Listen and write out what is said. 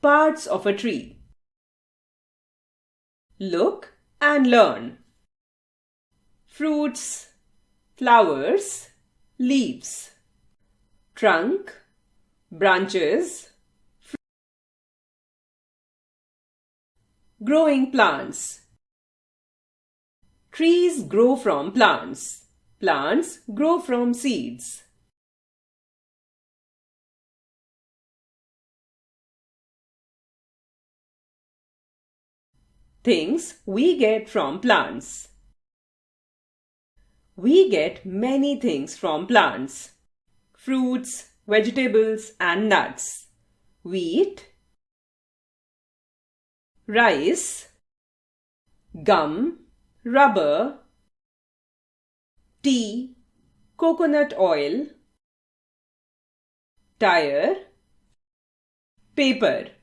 Parts of a tree. Look and learn. Fruits, flowers, leaves. Trunk, branches, growing plants. Trees grow from plants. Plants grow from seeds. Things we get from plants. We get many things from plants. Fruits, vegetables and nuts. Wheat, rice, gum, rubber, tea, coconut oil, tire, paper.